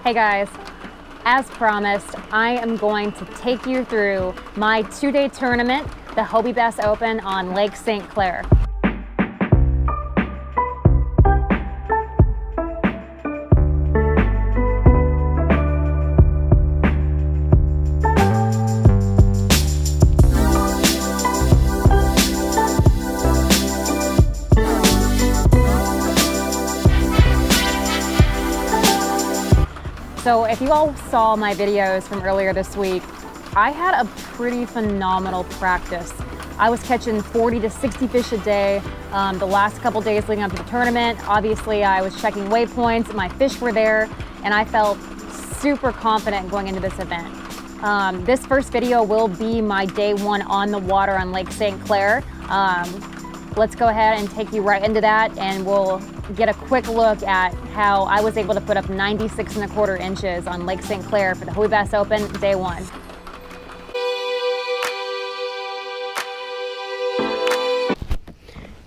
Hey guys, as promised, I am going to take you through my 2-day tournament, the Hobie Bass Open on Lake St. Clair. So if you all saw my videos from earlier this week, I had a pretty phenomenal practice. I was catching 40 to 60 fish a day the last couple days leading up to the tournament. Obviously, I was checking waypoints, my fish were there, and I felt super confident going into this event. This first video will be my day one on the water on Lake St. Clair. Let's go ahead and take you right into that, and we'll get a quick look at how I was able to put up 96 1/4 inches on Lake St. Clair for the Hobie Bass Open day one.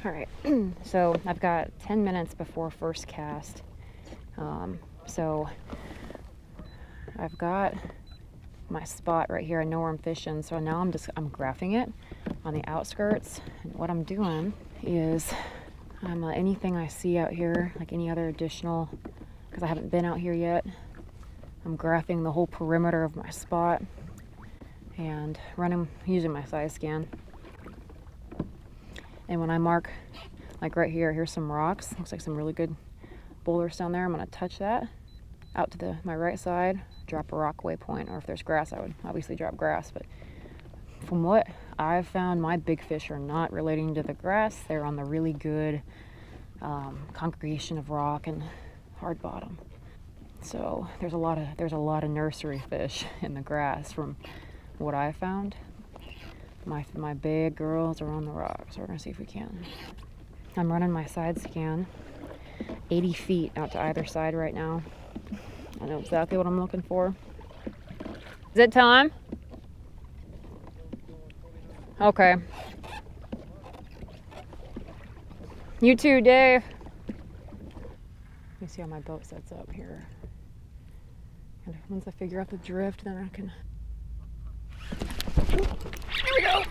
All right, so I've got 10 minutes before first cast. So I've got my spot right here. I know where I'm fishing, so now I'm graphing it on the outskirts. And what I'm doing is anything I see out here, like any other additional, because I haven't been out here yet, I'm graphing the whole perimeter of my spot and using my size scan. And when I mark, like right here, here's some rocks, looks like some really good boulders down there. I'm gonna touch that out to my right side, drop a rock waypoint, or if there's grass, I would obviously drop grass. But from what I've found, my big fish are not relating to the grass. They're on the really good congregation of rock and hard bottom. So there's a lot of nursery fish in the grass from what I found. My big girls are on the rocks, so we're gonna see if we can. I'm running my side scan 80 feet out to either side right now. I know exactly what I'm looking for. Is it time? Okay. You too, Dave. Let me see how my boat sets up here. And once I figure out the drift, then I can... Here we go!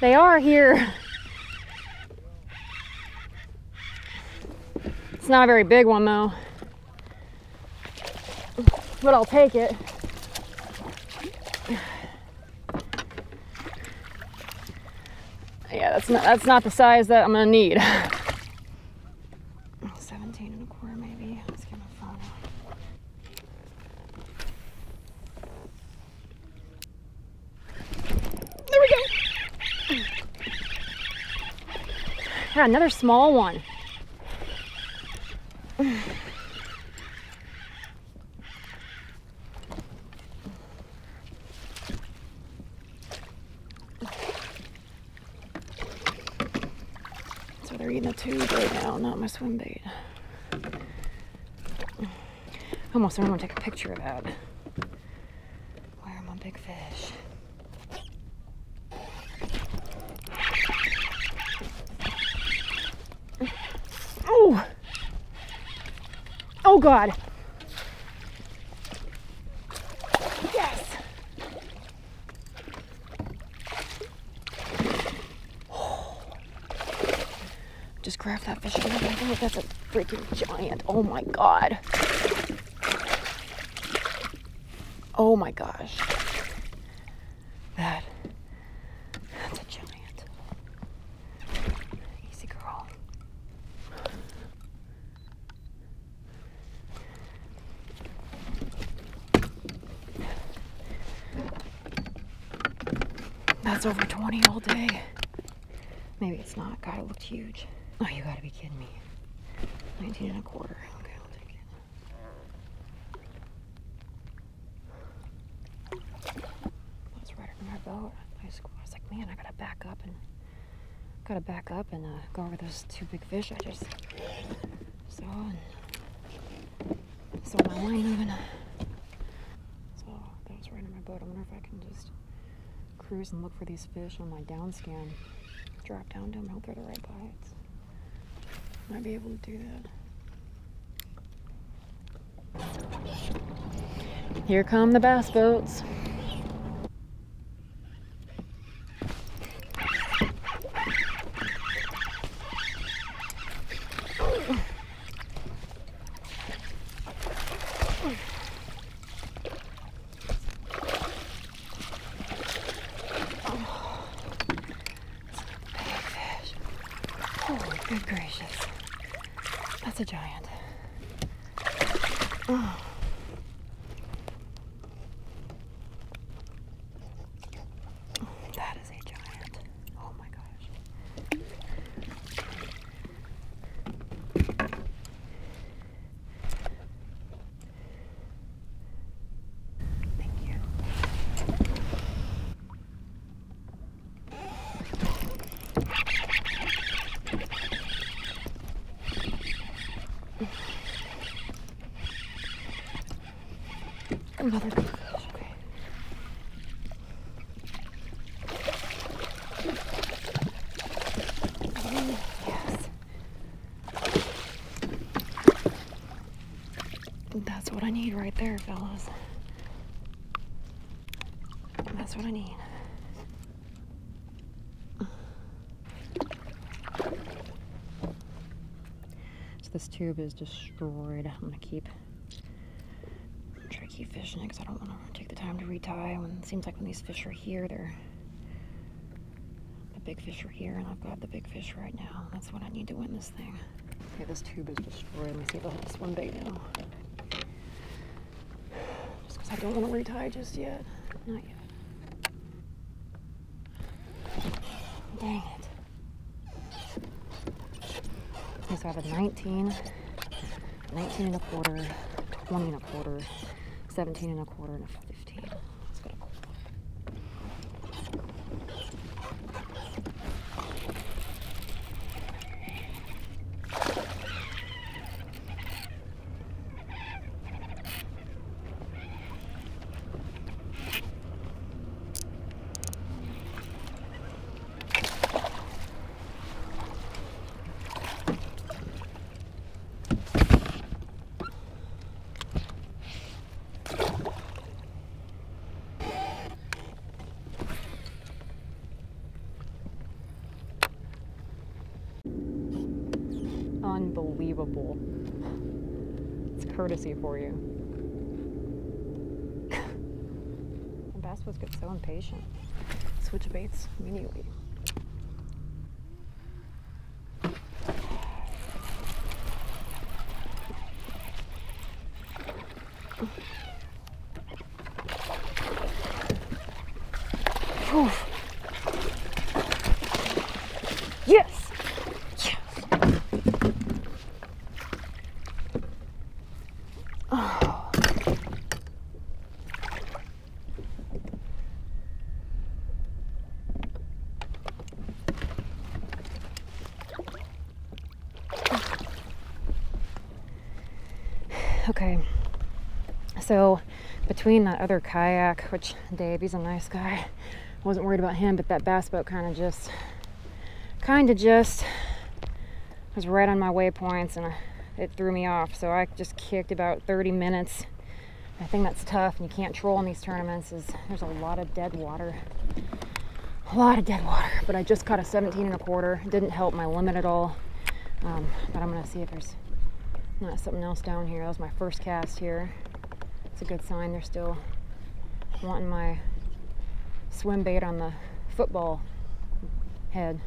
They are here. It's not a very big one though, but I'll take it. Yeah, that's not the size that I'm gonna need. 17 1/4 maybe. Let's get my phone out. There we go. Yeah, another small one. So they're eating a tube right now, not my swim bait. Almost don't want to take a picture of that. Where are my big fish? Oh! Oh God! Yes! Just grab that fish again. I think that's a freaking giant. Oh my God. Oh my gosh. That's a giant. Easy girl. That's over 20 all day. Maybe it's not. God, it looked huge. Oh, you gotta be kidding me. 19 1/4. Okay, I'll take it. That's right under my boat. I was like, man, I gotta back up and go over those two big fish I just saw and saw my line moving. So that was right under my boat. I wonder if I can just cruise and look for these fish on my down scan. drop down to them, hope they're the right bites. Might be able to do that. Here come the bass boats. Oh, good gracious. That's a giant. Oh. That is a giant. Oh my gosh. Thank you. Another big fish, okay. Yes. That's what I need right there, fellas. That's what I need. So this tube is destroyed. I'm gonna try to keep fishing it because I don't want to take the time to retie. When it seems like when these fish are here, the big fish are here, and I've got the big fish right now. That's what I need to win this thing. Okay, this tube is destroyed. Let me see if I'll hit this one bait now. Just because I don't want to retie just yet. Not yet. Dang it. Okay, so I have a 19, 19 and a quarter, 20 and a quarter, 17 and a quarter, and a 15. Let's go. Unbelievable. It's courtesy for you. The bass boats get so impatient. Switch baits immediately. Whew. Yes! Okay, so between that other kayak, which Dave, he's a nice guy, wasn't worried about him, but that bass boat kind of just was right on my waypoints, and it threw me off. So I just kicked about 30 minutes. I think that's tough, and you can't troll in these tournaments. There's a lot of dead water. A lot of dead water, but I just caught a 17 and a quarter. It didn't help my limit at all, but I'm gonna see if there's not something else down here. That was my first cast here. It's a good sign they're still wanting my swim bait on the football head.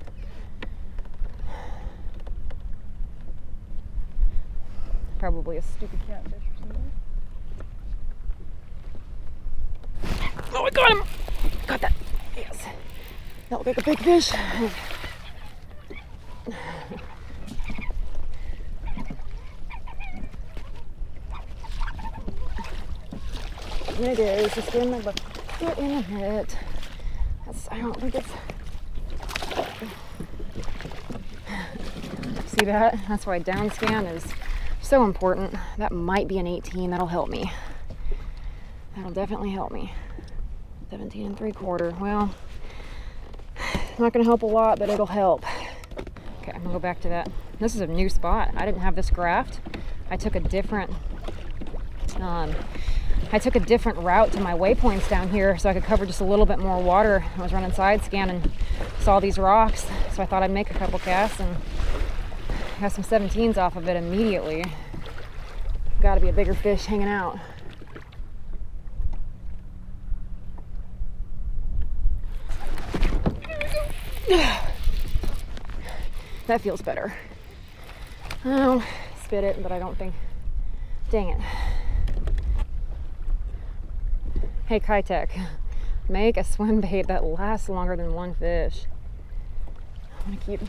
Probably a stupid catfish or something. Oh, I got him! Got that. Yes. That looked like a big fish. It is. Just getting my foot in a hit. I don't think it's... See that? That's why down scan is so important. That might be an 18. That'll help me. That'll definitely help me. 17 and 3/4. Well, Not gonna help a lot, but it'll help. Okay, I'm gonna go back to that. This is a new spot. I didn't have this graphed. I took a different route to my waypoints down here so I could cover just a little bit more water. I was running side scan and saw these rocks, so I thought I'd make a couple casts and got some 17s off of it immediately. Gotta be a bigger fish hanging out. That feels better. Oh, spit it, but I don't think. Dang it. Hey, Keitech, make a swim bait that lasts longer than one fish. I'm gonna keep.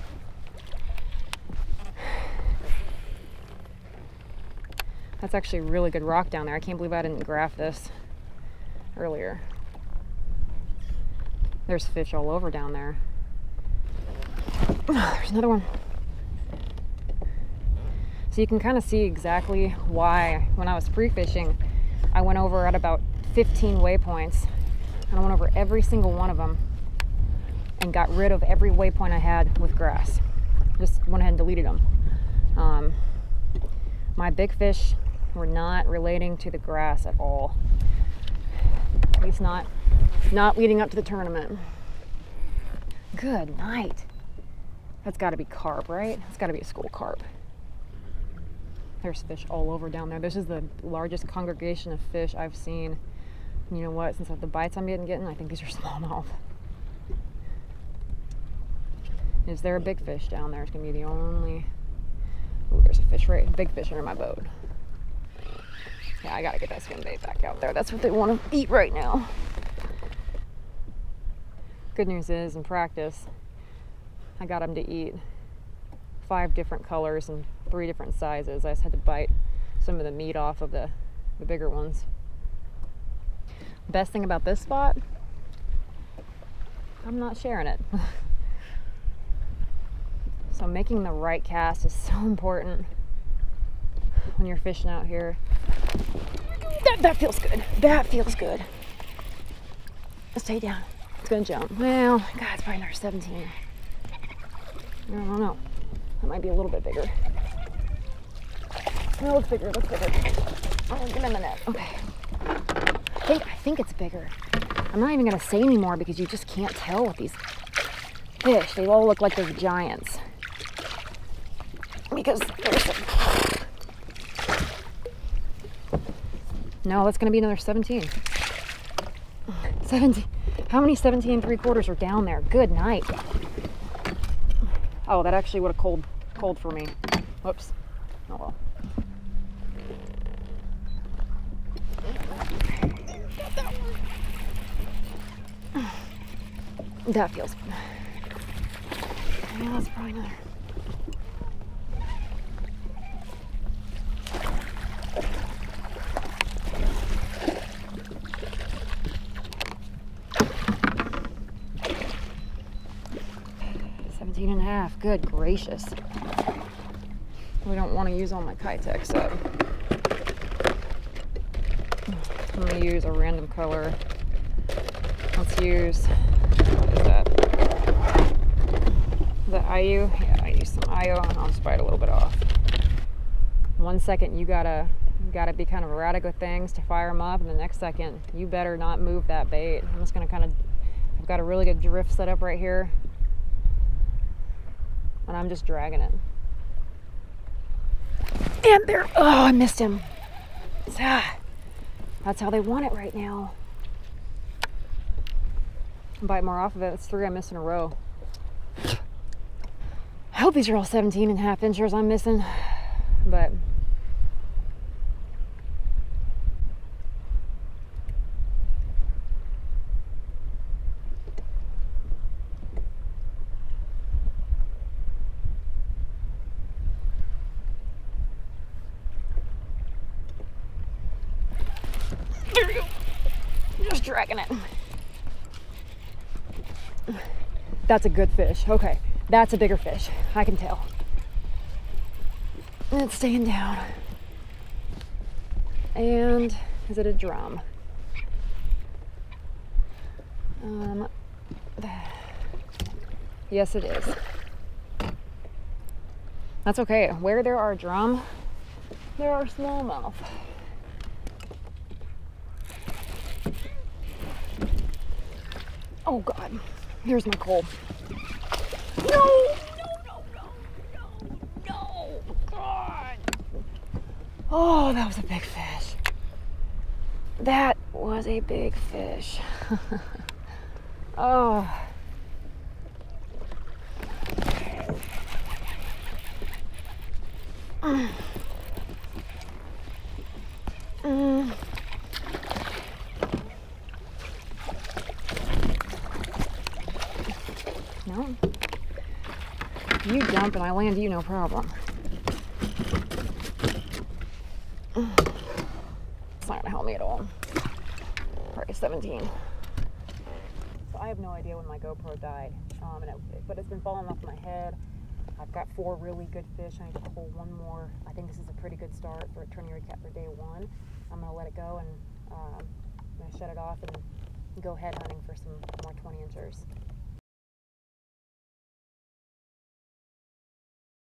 That's actually a really good rock down there. I can't believe I didn't graph this earlier. There's fish all over down there. There's another one. So you can kind of see exactly why when I was pre-fishing, I went over at about 15 waypoints and I went over every single one of them and got rid of every waypoint I had with grass. Just went ahead and deleted them. My big fish were not relating to the grass at all. At least not leading up to the tournament. Good night. That's got to be carp, right? It's got to be a school carp. There's fish all over down there. This is the largest congregation of fish I've seen. You know what? Since the bites I'm getting, I think these are smallmouth. Is there a big fish down there? It's gonna be the only. Oh, there's a fish, right? Big fish under my boat. Yeah, I gotta get that swim bait back out there. That's what they want to eat right now. Good news is, in practice, I got them to eat 5 different colors and 3 different sizes. I just had to bite some of the meat off of the bigger ones. Best thing about this spot, I'm not sharing it. So making the right cast is so important when you're fishing out here. That feels good. That feels good. Stay down. It's gonna jump. Well, God, it's probably another 17. I don't know. That might be a little bit bigger. No, it looks bigger. It looks bigger. Oh, get in the net. Okay. I think it's bigger. I'm not even gonna say anymore because you just can't tell with these fish. They all look like they're giants. Because no, that's gonna be another 17. 17. How many 17 3/4 are down there? Good night. Oh, that actually would have cold for me. Whoops. Oh well. That feels. Yeah, that's probably another. And a half. Good gracious. We don't want to use all my Keitech, so I'm going to use a random color. Let's use, what is that? Is that IU? Yeah, I use some IU and I'll just bite a little bit off. 1 second you gotta be kind of erratic with things to fire them up, and the next second you better not move that bait. I'm just going to I've got a really good drift set up right here. And I'm just dragging it. And there, oh, I missed him. That's how they want it right now. Bite more off of it. That's 3 I missed in a row. I hope these are all 17 and a half inchers I'm missing, but dragging it. That's a good fish. Okay, that's a bigger fish. I can tell. It's staying down. And is it a drum? Yes, it is. That's okay. Where there are drum, there are smallmouth. Oh God, here's my coal. No, God. Oh, that was a big fish. That was a big fish. Oh. No. You jump and I land you, no problem. It's not gonna help me at all. Probably 17. So I have no idea when my GoPro died, but it's been falling off my head. I've got 4 really good fish. I need to pull 1 more. I think this is a pretty good start for a tourney red cat for day 1. I'm gonna let it go and I'm gonna shut it off and go head hunting for some more 20 inchers.